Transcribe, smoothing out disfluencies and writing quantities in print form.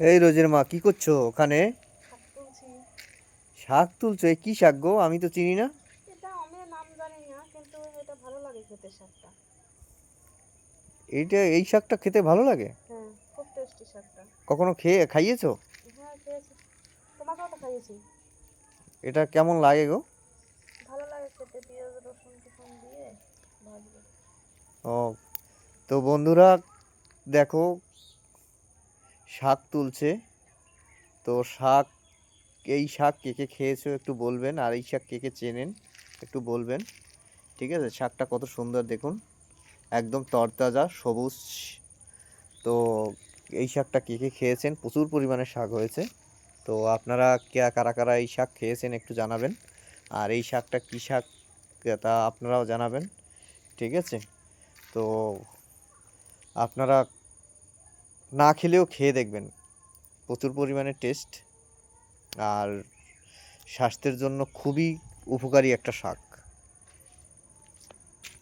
এই রোজের মা কি করছো ওখানে? শাক তুলছি। শাক তুলছো? এ কি শাক গো, আমি তো চিনি না। এটা আমি নাম জানি না, কিন্তু এটা ভালো লাগে খেতে শাকটা। এই শাকটা খেতে ভালো লাগে? হ্যাঁ, খুব টেস্টি শাকটা। কখনো খাইয়েছো? হ্যাঁ, খেয়েছি। তোমাকেও তো খাইয়েছি। এটা কেমন লাগে গো? ভালো লাগে খেতে, পেঁয়াজ রসুন টুসুন দিয়ে ভাজলে। ও, তো বন্ধুরা দেখো, শাক তুলছে। তো শাক, এই শাক কে কে খেয়েছো একটু বলবেন, আর এই শাক কে কে চেনেন একটু বলবেন। ঠিক আছে, শাকটা কত সুন্দর দেখুন, একদম তরতাজা সবুজ। তো এই শাকটা কে কে খেয়েছেন? প্রচুর পরিমাণে শাক হয়েছে। তো আপনারা কারা কারা এই শাক খেয়েছেন একটু জানাবেন। আর এই শাকটা কী শাক তা আপনারাও জানাবেন। ঠিক আছে, তো আপনারা না খেলেও খেয়ে দেখবেন, প্রচুর পরিমাণে টেস্ট, আর স্বাস্থ্যের জন্য খুবই উপকারী একটা শাক।